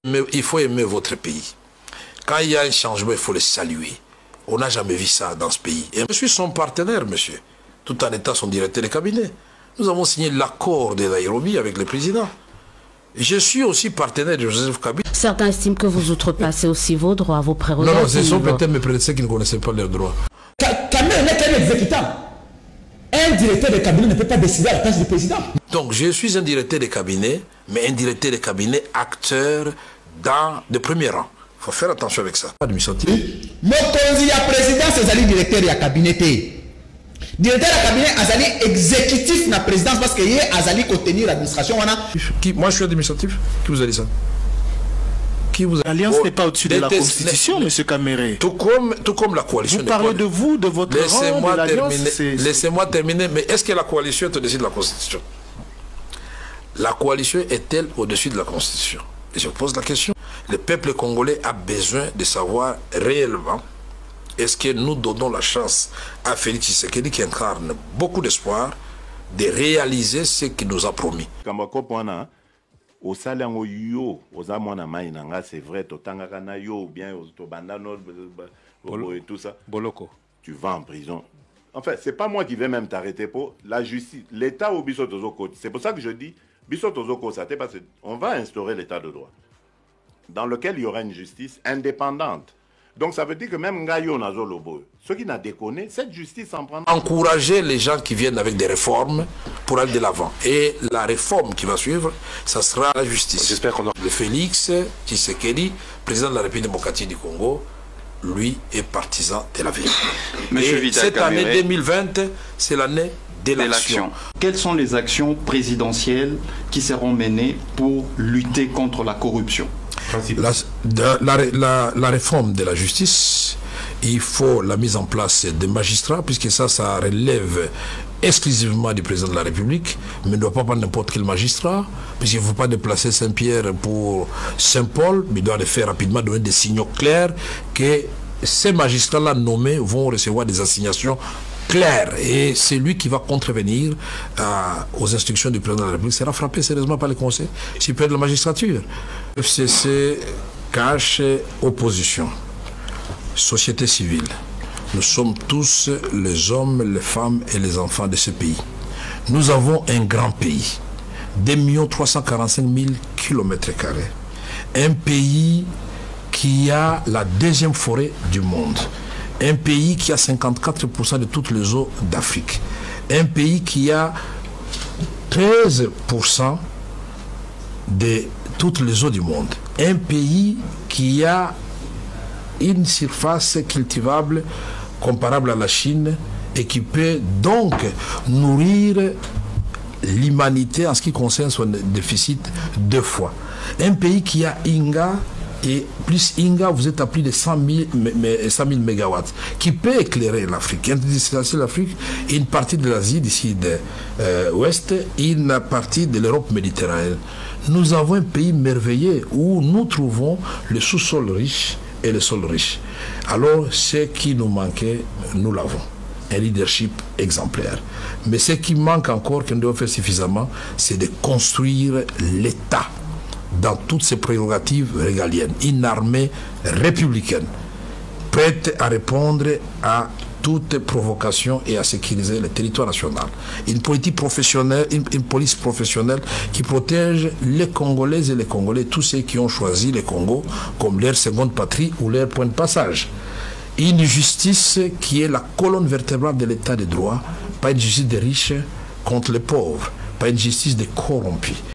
Mais il faut aimer votre pays. Quand il y a un changement, il faut le saluer. On n'a jamais vu ça dans ce pays. Et je suis son partenaire, monsieur, tout en étant son directeur de cabinet. Nous avons signé l'accord de Nairobi avec le président. Je suis aussi partenaire de Joseph Kabila. Certains estiment que vous outrepassez aussi vos droits, vos prérogatives. Non, ce sont peut-être mes prédécesseurs qui ne connaissaient pas leurs droits. Kabila n'est qu'un exécutant. Un directeur de cabinet ne peut pas décider à la place du président. Donc, je suis un directeur de cabinet, mais un directeur de cabinet acteur de premier rang. Il faut faire attention avec ça. Mokonzi ya président, c'est un directeur de cabinet. Directeur de cabinet, azali exécutif na présidence parce que yé azali contenir l'administration. Moi, je suis administratif. Qui vous a dit ça? L'Alliance n'est pas au-dessus de la Constitution, M. Kamere. Tout comme la coalition. Vous parlez de vous, de votre rang, de l'Alliance. Laissez-moi terminer. Mais est-ce que la coalition est au-dessus de la Constitution? La coalition est-elle au-dessus de la Constitution? Et je pose la question. Le peuple congolais a besoin de savoir réellement est-ce que nous donnons la chance à Félix Tshisekedi, qui incarne beaucoup d'espoir, de réaliser ce qu'il nous a promis. Au salaire yo aux amona mainanga c'est vrai totanga na yo bien au bandano et tout ça boloko tu vas en prison. En fait c'est pas moi qui vais même t'arrêter pour la justice, l'état au biso tozoko. C'est pour ça que je dis biso tozoko ça parce qu'on va instaurer l'état de droit dans lequel il y aura une justice indépendante. Donc ça veut dire que même Ngayo Nazolobo, ceux qui n'a déconné, cette justice en prend. Encourager les gens qui viennent avec des réformes pour aller de l'avant. Et la réforme qui va suivre, ça sera la justice. J'espère qu'on a... Le Félix Tshisekedi, président de la République démocratique du Congo, lui est partisan de la vérité. Et cette année 2020, c'est l'année de l'action. Quelles sont les actions présidentielles qui seront menées pour lutter contre la corruption? La réforme de la justice, il faut la mise en place des magistrats, puisque ça relève exclusivement du président de la République, mais ne doit pas prendre n'importe quel magistrat, puisqu'il ne faut pas déplacer Saint-Pierre pour Saint-Paul, mais il doit le faire rapidement, donner des signaux clairs que ces magistrats-là nommés vont recevoir des assignations claires. Et c'est lui qui va contrevenir aux instructions du président de la République. Sera frappé sérieusement par le Conseil supérieur de la magistrature. FCC cache opposition, société civile. Nous sommes tous les hommes, les femmes et les enfants de ce pays. Nous avons un grand pays, 2 345 000 km². Un pays qui a la deuxième forêt du monde. Un pays qui a 54% de toutes les eaux d'Afrique. Un pays qui a 13% de toutes les eaux du monde. Un pays qui a une surface cultivable comparable à la Chine et qui peut donc nourrir l'humanité en ce qui concerne son déficit 2 fois. Un pays qui a Inga, et plus Inga, vous êtes à plus de 100 000 mégawatts, qui peut éclairer l'Afrique. L'Afrique, une partie de l'Asie d'ici ouest, une partie de l'Europe méditerranéenne. Nous avons un pays merveilleux où nous trouvons le sous-sol riche et le sol riche. Alors, ce qui nous manquait, nous l'avons. Un leadership exemplaire. Mais ce qui manque encore, qu'on doit faire suffisamment, c'est de construire l'État dans toutes ses prérogatives régaliennes. Une armée républicaine, prête à répondre à toute provocation et à sécuriser le territoire national. Une politique professionnelle, une police professionnelle qui protège les Congolaises et les Congolais, tous ceux qui ont choisi le Congo comme leur seconde patrie ou leur point de passage. Une justice qui est la colonne vertébrale de l'état de droit, pas une justice des riches contre les pauvres, pas une justice des corrompus.